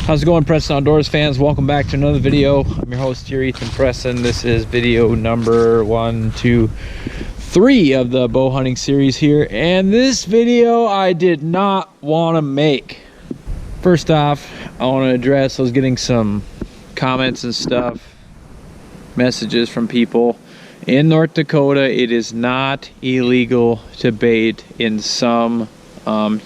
How's it going, Preston Outdoors fans? Welcome back to another video. I'm your host here, Ethan Preston. This is video number 1, 2, 3 of the bow hunting series here. And this video I did not want to make. First off, I want to address, I was getting some comments and stuff, messages from people. In North Dakota, it is not illegal to bait in some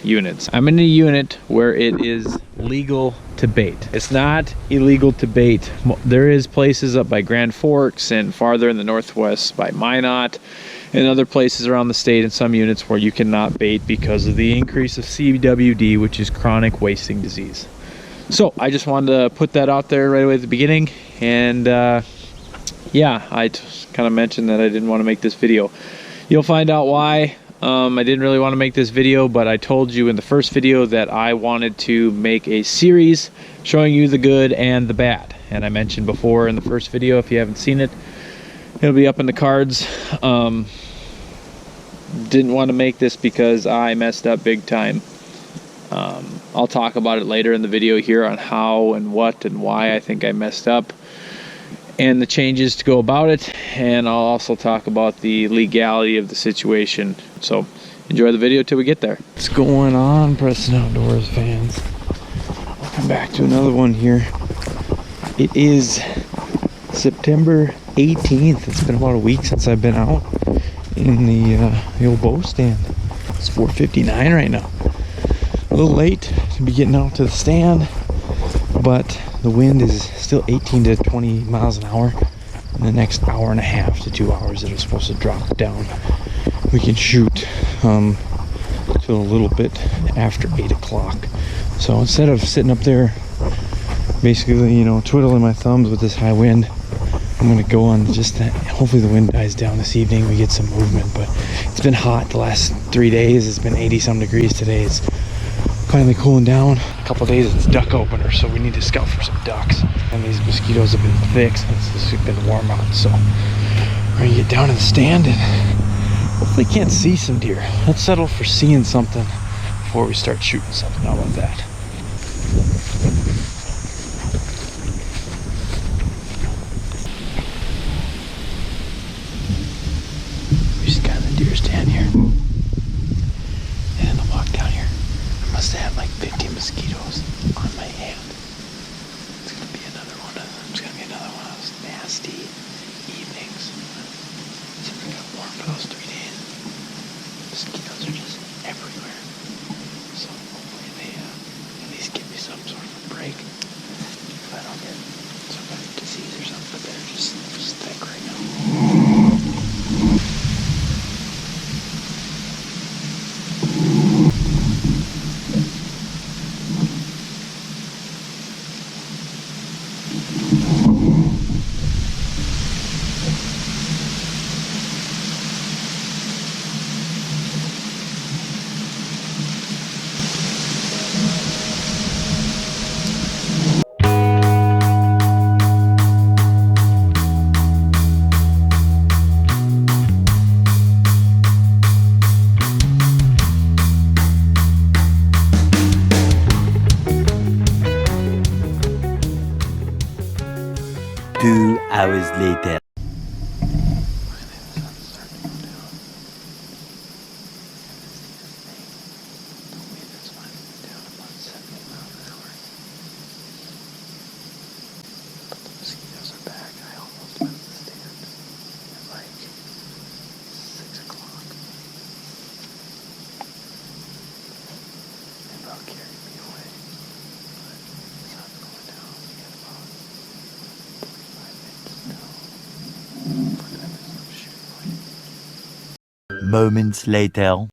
units. I'm in a unit where it is legal to bait. It's not illegal to bait. There is places up by Grand Forks and farther in the northwest by Minot and other places around the state in some units where you cannot bait because of the increase of CWD, which is chronic wasting disease. So I just wanted to put that out there right away at the beginning. And yeah, I kind of mentioned that I didn't want to make this video. You'll find out why. I didn't really want to make this video, but I told you in the first video that I wanted to make a series showing you the good and the bad. And I mentioned before in the first video, if you haven't seen it, it'll be up in the cards. Didn't want to make this because I messed up big time. I'll talk about it later in the video here on how and what and why I think I messed up and the changes to go about it, and I'll also talk about the legality of the situation. So enjoy the video till we get there. What's going on, Preston Outdoors fans? Welcome back to another one here. It is September 18th. It's been about a week since I've been out in the old bow stand. It's 4:59 right now. A little late to be getting out to the stand, but the wind is still 18 to 20 miles an hour. In the next hour and a half to 2 hours, it'll supposed to drop down. We can shoot till a little bit after 8 o'clock. So instead of sitting up there, basically, you know, twiddling my thumbs with this high wind, I'm gonna go on just that. Hopefully the wind dies down this evening. We get some movement, but it's been hot the last 3 days. It's been 80-some degrees today. It's finally cooling down. A couple days it's duck opener, so we need to scout for some ducks. And these mosquitoes have been thick since it's been warm out. So we're gonna get down to the stand and hopefully can't see some deer. Let's settle for seeing something before we start shooting something. How about that? We just got in the deer stand here. And then the walk down here. I must have had like 50 mosquitoes on my hand. It's gonna be another one of them. It's gonna be another one of those nasty evenings. So we got warm for those 3 days. Mosquitoes are just everywhere. So hopefully they at least give me some sort of a break. If I don't get some kind of disease or something, but they're just thick right now. Hours later. Moments later.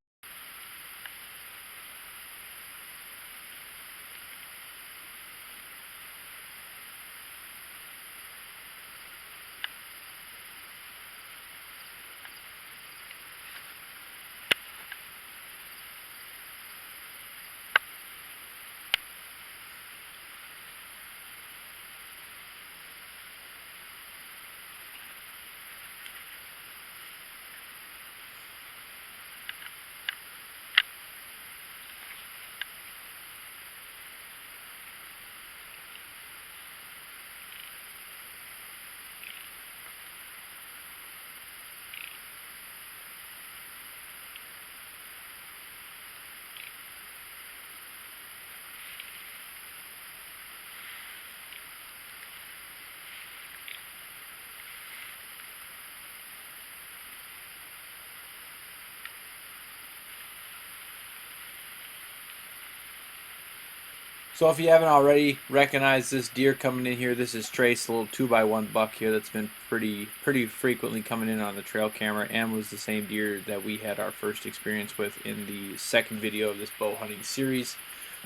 So if you haven't already recognized this deer coming in here, this is Trace, a little 2x1 buck here that's been pretty frequently coming in on the trail camera, and was the same deer that we had our first experience with in the second video of this bow hunting series.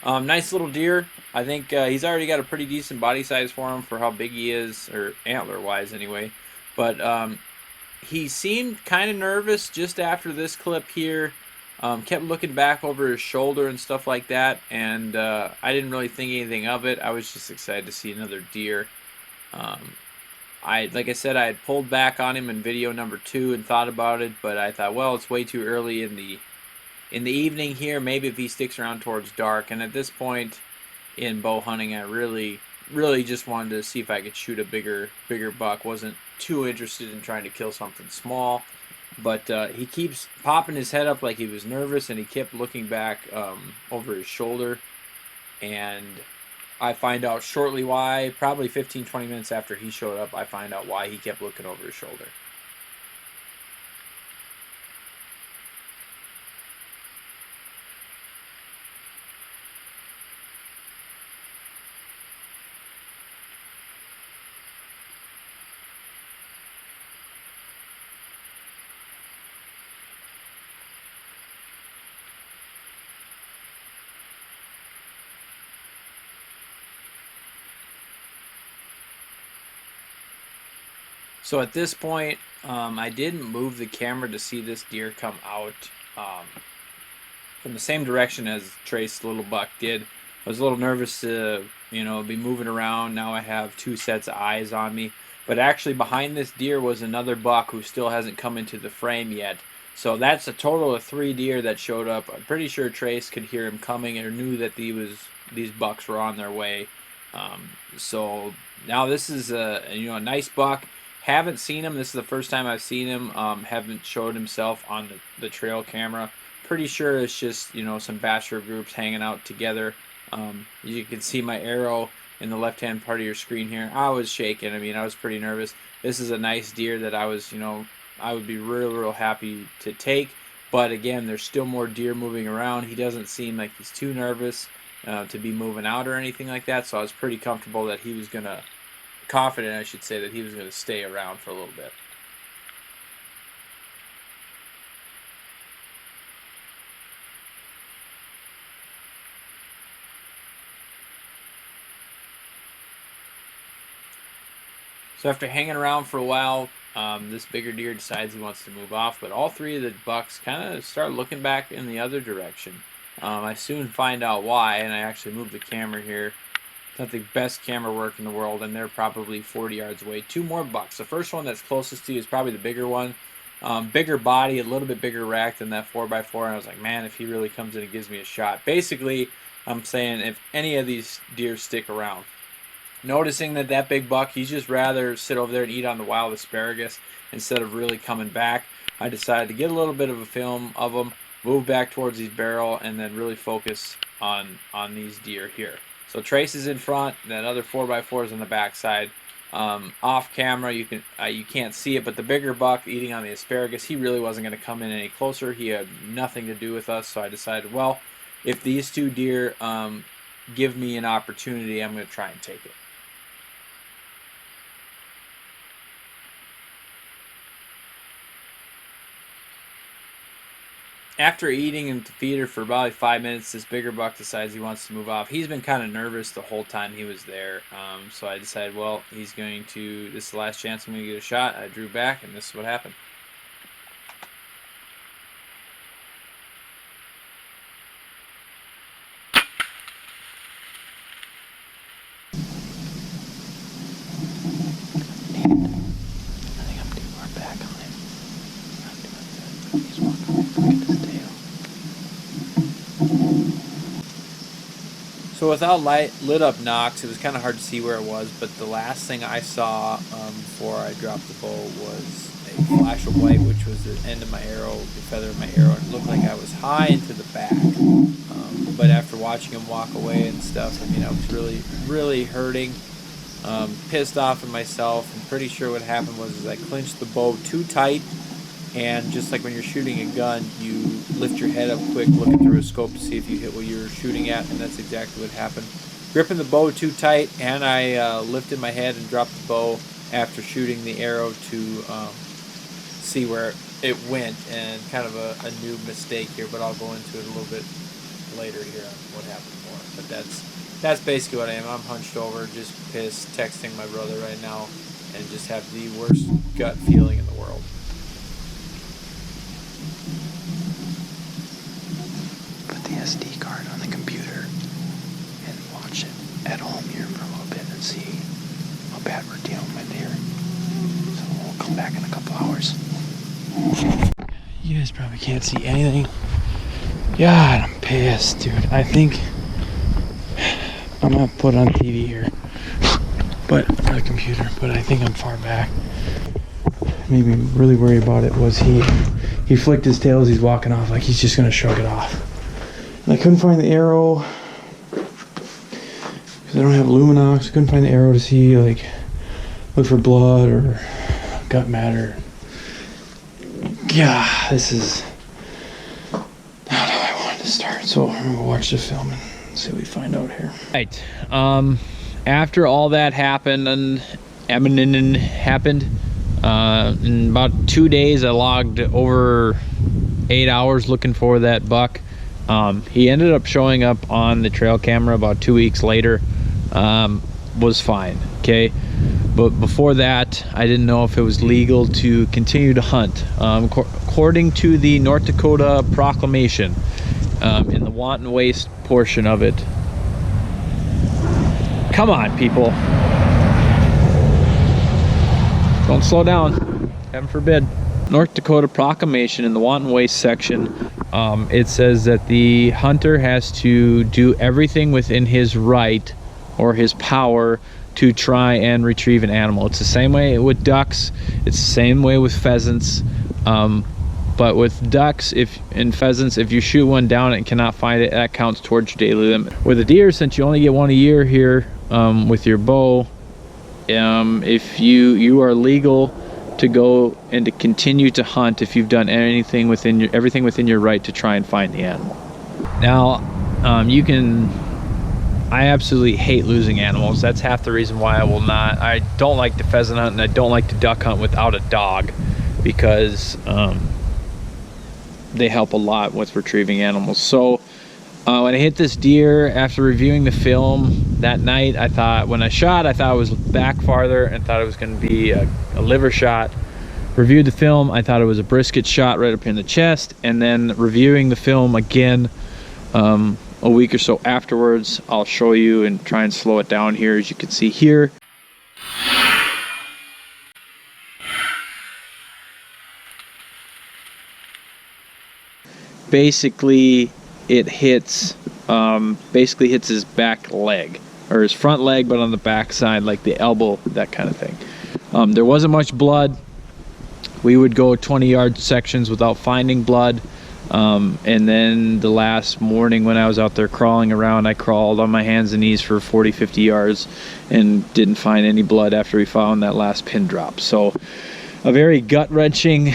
Nice little deer. I think he's already got a pretty decent body size for him for how big he is, or antler wise anyway. But he seemed kind of nervous just after this clip here. Kept looking back over his shoulder and stuff like that, and I didn't really think anything of it. I was just excited to see another deer. Like I said, I had pulled back on him in video number 2 and thought about it, but I thought, well, it's way too early in the evening here. Maybe if he sticks around towards dark. And at this point in bow hunting, I really just wanted to see if I could shoot a bigger buck. Wasn't too interested in trying to kill something small. But he keeps popping his head up like he was nervous, and he kept looking back over his shoulder. And I find out shortly why, probably 15-20 minutes after he showed up, I find out why he kept looking over his shoulder. So at this point, I didn't move the camera to see this deer come out from the same direction as Trace little buck did. I was a little nervous to, be moving around. Now I have 2 sets of eyes on me. But actually behind this deer was another buck who still hasn't come into the frame yet. So that's a total of 3 deer that showed up. I'm pretty sure Trace could hear him coming or knew that these bucks were on their way. So now this is a nice buck. Haven't seen him. This is the first time I've seen him. Haven't showed himself on the trail camera. Pretty sure it's just some bachelor groups hanging out together. You can see my arrow in the left-hand part of your screen here. I was shaking. I mean, I was pretty nervous. This is a nice deer that I would be real happy to take. But again, there's still more deer moving around. He doesn't seem like he's too nervous to be moving out or anything like that. So I was pretty comfortable that he was confident, I should say, that he was going to stay around for a little bit. So after hanging around for a while, this bigger deer decides he wants to move off, but all 3 of the bucks kind of start looking back in the other direction. I soon find out why, and I actually move the camera here. It's not the best camera work in the world, and they're probably 40 yards away. 2 more bucks. The first one that's closest to you is probably the bigger one. Bigger body, a little bit bigger rack than that 4x4, and I was like, man, if he really comes in and gives me a shot. Basically, I'm saying if any of these deer stick around. Noticing that big buck, he's just rather sit over there and eat on the wild asparagus instead of really coming back. I decided to get a little bit of a film of him, move back towards his barrel, and then really focus on these deer here. So Trace is in front, that other 4x4 is on the back side. Off camera, you can't see it, but the bigger buck eating on the asparagus, he really wasn't going to come in any closer. He had nothing to do with us, so I decided, well, if these 2 deer give me an opportunity, I'm going to try and take it. After eating in the feeder for about 5 minutes, this bigger buck decides he wants to move off. He's been kind of nervous the whole time he was there, so I decided, well, this is the last chance I'm going to get a shot. I drew back, and this is what happened. I think I'm too far back on him. Not doing good. He's walking away. Look at his tail. So without lit up nocks, it was kind of hard to see where it was, but the last thing I saw before I dropped the bow was a flash of white, which was the end of my arrow, the feather of my arrow, and it looked like I was high into the back. But after watching him walk away and stuff, I mean, I was really hurting, pissed off at myself, and pretty sure what happened was I clinched the bow too tight, and just like when you're shooting a gun, you lift your head up quick, looking through a scope to see if you hit what you're shooting at, and that's exactly what happened. gripping the bow too tight, and I lifted my head and dropped the bow after shooting the arrow to see where it went, and kind of a new mistake here, but I'll go into it a little bit later here on what happened more. But that's basically what I am. I'm hunched over, just pissed, texting my brother right now, and just have the worst gut feeling in the world. Put the SD card on the computer and watch it at home here for a little bit and see how bad we're dealing with here. So we'll come back in a couple hours. You guys probably can't see anything. God, I'm pissed, dude. I think I'm gonna put it on TV here, but on the computer. But I think I'm far back. Made me really worry about it was he flicked his tail as he's walking off, like he's just gonna shrug it off. And I couldn't find the arrow because I don't have Luminox. I couldn't find the arrow to see, like, look for blood or gut matter. Yeah, this is not how I wanted to start. So I'm gonna watch the film and see what we find out here. Right. After all that happened in about 2 days, I logged over 8 hours looking for that buck. He ended up showing up on the trail camera about 2 weeks later. Was fine, okay? But before that, I didn't know if it was legal to continue to hunt. According to the North Dakota proclamation, in the wanton waste portion of it. Come on, people. Don't slow down, heaven forbid. North Dakota proclamation in the wanton waste section, it says that the hunter has to do everything within his right or his power to try and retrieve an animal. It's the same way with ducks, it's the same way with pheasants, but with ducks and pheasants, if you shoot one down and cannot find it, that counts towards your daily limit. With a deer, since you only get one a year here, with your bow, if you are legal to go and to continue to hunt if you've done everything within your right to try and find the animal. Now, I absolutely hate losing animals. That's half the reason why I don't like to pheasant hunt, and I don't like to duck hunt without a dog, because they help a lot with retrieving animals. So when I hit this deer, after reviewing the film that night, I thought it was back farther and thought it was going to be a liver shot. Reviewed the film, I thought it was a brisket shot right up in the chest, and then reviewing the film again a week or so afterwards, I'll show you and try and slow it down here, as you can see here. Basically it hits his back leg, or his front leg, but on the back side, like the elbow, that kind of thing. There wasn't much blood. We would go 20-yard sections without finding blood. And then the last morning when I was out there crawling around, I crawled on my hands and knees for 40-50 yards and didn't find any blood after we found that last pin drop. So a very gut-wrenching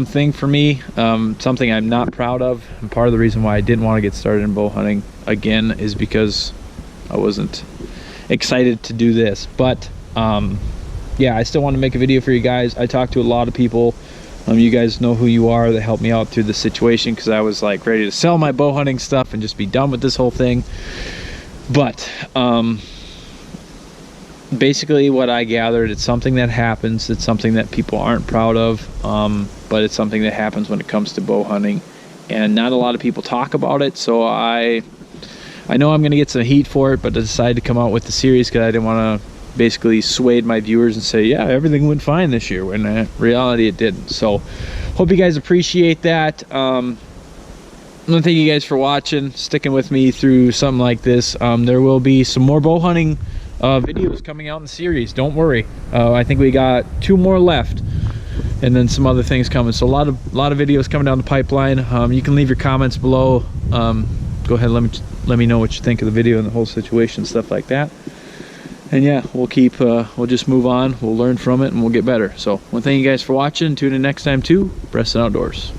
thing for me, something I'm not proud of, and part of the reason why I didn't want to get started in bow hunting again is because I wasn't excited to do this. But yeah, I still want to make a video for you guys. I talked to a lot of people. You guys know who you are, that helped me out through the situation, because I was like ready to sell my bow hunting stuff and just be done with this whole thing. But basically what I gathered, it's something that happens. It's something that people aren't proud of, but it's something that happens when it comes to bow hunting, and not a lot of people talk about it. So I know I'm gonna get some heat for it, but I decided to come out with the series because I didn't want to basically swayed my viewers and say, yeah, everything went fine this year, when in reality it didn't. So hope you guys appreciate that. I want to thank you guys for watching, sticking with me through something like this. There will be some more bow hunting videos coming out in the series, don't worry. I think we got 2 more left, and then some other things coming. So a lot of videos coming down the pipeline. You can leave your comments below. Go ahead, let me know what you think of the video and the whole situation, stuff like that. And yeah, we'll just move on, we'll learn from it, and we'll get better. So, well, thank you guys for watching. Tune in next time too. Preston Outdoors.